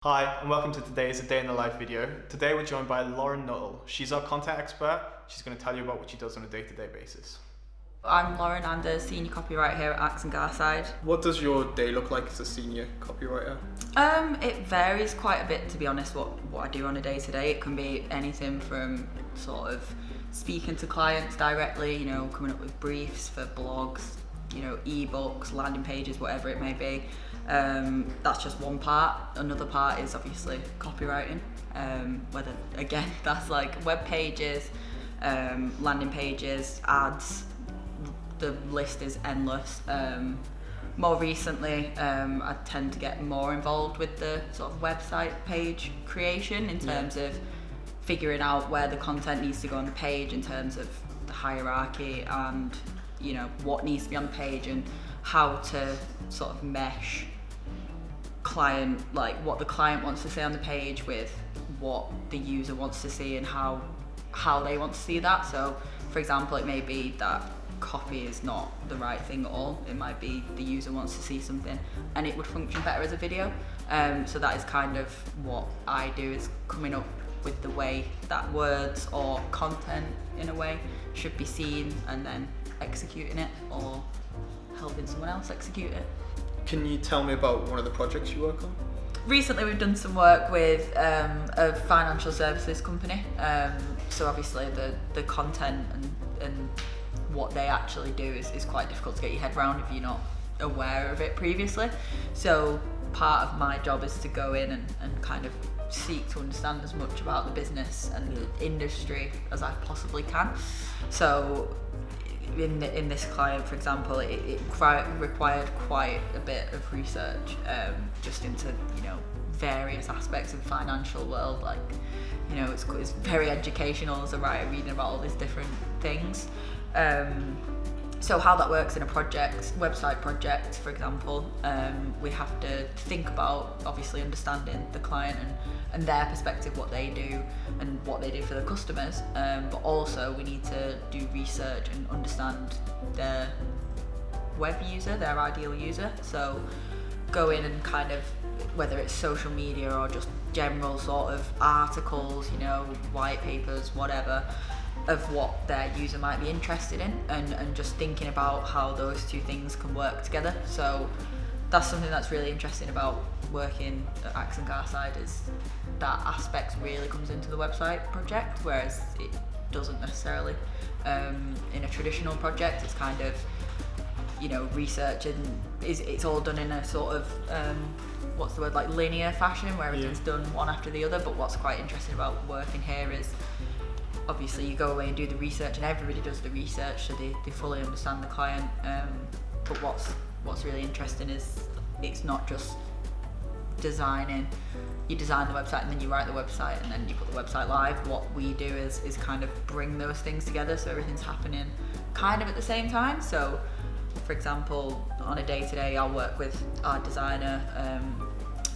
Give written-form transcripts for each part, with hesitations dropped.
Hi, and welcome to today's A Day in the Life video. Today we're joined by Lauren Nuttall. She's our content expert. She's going to tell you about what she does on a day-to-day basis. I'm Lauren, I'm the senior copywriter here at Axon Garside. What does your day look like as a senior copywriter? It varies quite a bit, to be honest, what I do on a day-to-day. It can be anything from sort of speaking to clients directly, coming up with briefs for blogs, ebooks, landing pages, whatever it may be. That's just one part. Another part is obviously copywriting, whether, again, that's like web pages, landing pages, ads. The list is endless. More recently, I tend to get more involved with the sort of website page creation in terms of figuring out where the content needs to go on the page in terms of the hierarchy and what needs to be on the page and how to sort of mesh what the client wants to say on the page with what the user wants to see and how they want to see that. So for example, it may be that copy is not the right thing at all. It might be the user wants to see something and it would function better as a video. So that is kind of what I do, is coming up with the way that words or content in a way should be seen and then executing it or helping someone else execute it. Can you tell me about one of the projects you work on? Recently we've done some work with a financial services company. So obviously the content and what they actually do is quite difficult to get your head around if you're not aware of it previously. So part of my job is to go in and kind of seek to understand as much about the business and the industry as I possibly can. So in this client, for example, it required quite a bit of research just into various aspects of the financial world. Like it's very educational as a writer, reading about all these different things. So how that works in a website project, for example, we have to think about obviously understanding the client and their perspective, what they do and what they do for the customers, but also we need to do research and understand their web user, their ideal user. So go in and kind of, whether it's social media or just general sort of articles, white papers, whatever, of what their user might be interested in, and just thinking about how those two things can work together. So that's something that's really interesting about working at Axon Garside, is that aspect really comes into the website project, whereas it doesn't necessarily in a traditional project. It's kind of research and it's all done in a sort of like linear fashion where everything's done one after the other. But what's quite interesting about working here is obviously you go away and do the research, and everybody does the research so they fully understand the client, but what's really interesting is it's not just designing. You design the website and then you write the website and then you put the website live. What we do is kind of bring those things together so everything's happening kind of at the same time. So for example, on a day-to-day I'll work with our designer,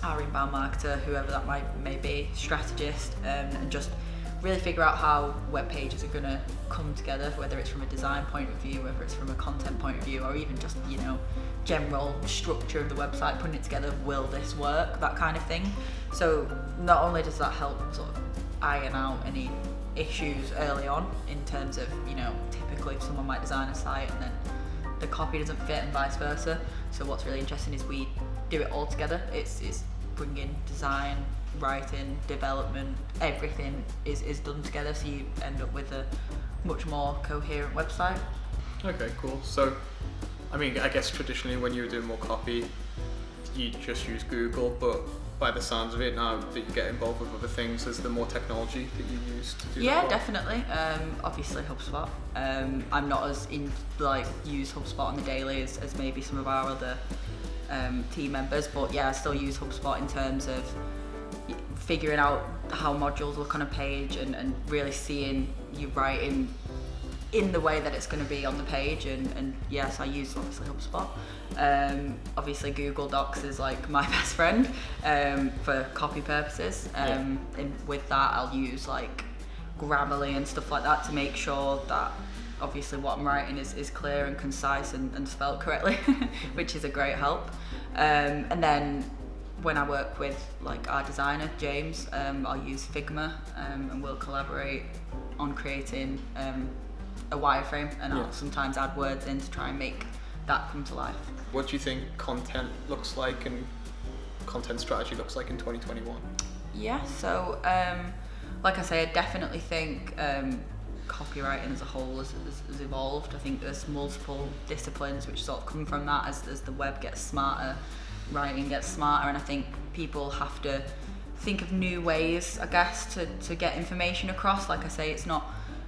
our inbound marketer, whoever that may be, strategist, and just really figure out how web pages are going to come together, whether it's from a design point of view, whether it's from a content point of view, or even just general structure of the website, putting it together. Will this work? That kind of thing. So not only does that help sort of iron out any issues early on in terms of typically someone might design a site and then the copy doesn't fit and vice versa. So what's really interesting is we do it all together. It's bringing design, writing, development, everything is done together, so you end up with a much more coherent website. Okay, cool. So I guess traditionally when you were doing more copy you just use Google, but by the sounds of it, now that you get involved with other things, is there more technology that you use to do that? Yeah, definitely. Obviously Hubspot. I'm not as use Hubspot on the daily as maybe some of our other team members, but yeah, I still use Hubspot in terms of figuring out how modules look on a page and really seeing you writing in the way that it's going to be on the page, and yes, I use obviously Hubspot. Obviously Google Docs is like my best friend for copy purposes, and with that I'll use like Grammarly and stuff like that to make sure that obviously what I'm writing is clear and concise and spelled correctly, which is a great help. And then when I work with like our designer James, I'll use Figma, and we'll collaborate on creating a wireframe, and I'll sometimes add words in to try and make that come to life. What do you think content looks like and content strategy looks like in 2021? Yeah, so like I say, I definitely think copywriting as a whole has evolved. I think there's multiple disciplines which sort of come from that as the web gets smarter, writing gets smarter, and I think people have to think of new ways, I guess, to get information across. Like I say, it's not,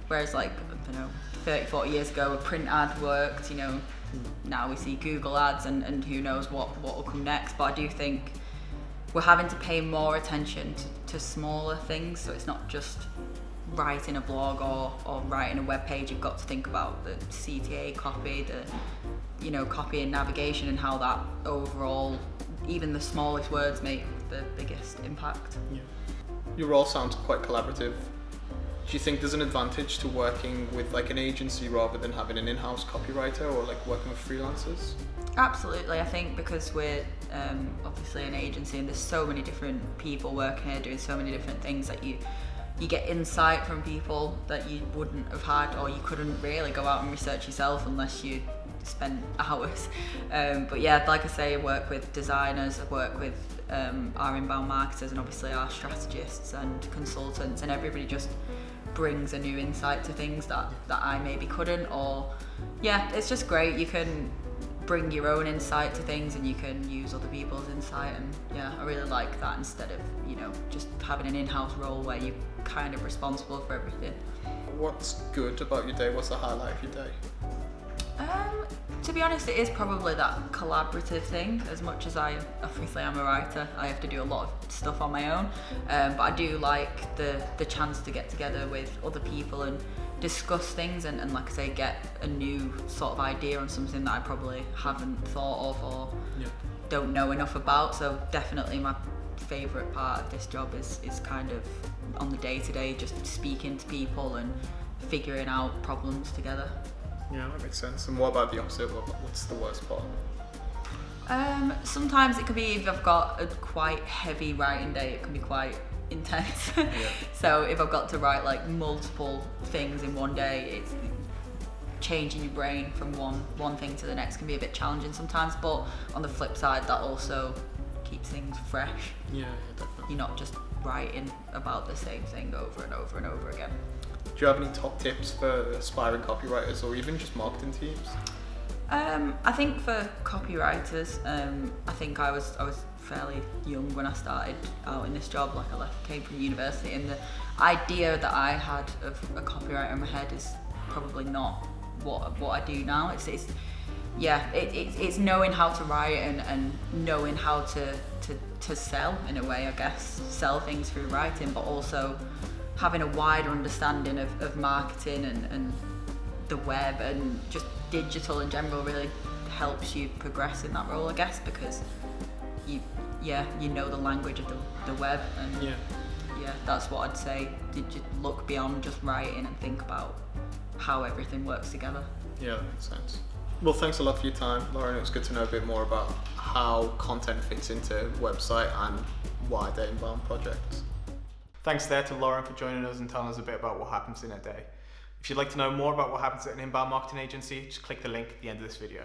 whereas like, I don't know, 30, 40 years ago a print ad worked, you know, now we see Google ads and who knows what will come next. But I do think we're having to pay more attention to smaller things, so it's not just writing a blog or writing a web page. You've got to think about the CTA copy, the copy and navigation, and how that overall, even the smallest words make the biggest impact. Yeah. Your role sounds quite collaborative. Do you think there's an advantage to working with like an agency rather than having an in-house copywriter, or like working with freelancers? Absolutely. I think because we're obviously an agency and there's so many different people working here doing so many different things, that you get insight from people that you wouldn't have had, or you couldn't really go out and research yourself unless you spent hours. But yeah, like I say, I work with designers, I work with our inbound marketers, and obviously our strategists and consultants, and everybody just brings a new insight to things that I maybe couldn't. Or yeah, it's just great. You can bring your own insight to things and you can use other people's insight, and yeah, I really like that, instead of, you know, just having an in-house role where you're kind of responsible for everything. What's good about your day? What's the highlight of your day? To be honest, it is probably that collaborative thing. As much as I obviously am a writer, I have to do a lot of stuff on my own, but I do like the chance to get together with other people and discuss things, and like I say, get a new sort of idea on something that I probably haven't thought of or don't know enough about. So definitely my favourite part of this job is kind of on the day-to-day, just speaking to people and figuring out problems together. Yeah, that makes sense. And what about the opposite? What's the worst part? Sometimes it could be, if I've got a quite heavy writing day, it can be quite intense. So if I've got to write like multiple things in one day, it's changing your brain from one thing to the next can be a bit challenging sometimes. But on the flip side, that also keeps things fresh. Yeah, definitely. You're not just writing about the same thing over and over and over again. Do you have any top tips for aspiring copywriters, or even just marketing teams? I think for copywriters, I think I was fairly young when I started out in this job. Like I came from university, and the idea that I had of a copywriter in my head is probably not what I do now. It's knowing how to write and knowing how to sell, in a way, I guess, sell things through writing, but also having a wider understanding of marketing and the web and just digital in general really helps you progress in that role, I guess, because you know the language of the web, and that's what I'd say. Did you look beyond just writing and think about how everything works together? Yeah, that makes sense. Well, thanks a lot for your time, Lauren. It was good to know a bit more about how content fits into a website and wider inbound projects. Thanks there to Lauren for joining us and telling us a bit about what happens in a day. If you'd like to know more about what happens at an inbound marketing agency, just click the link at the end of this video.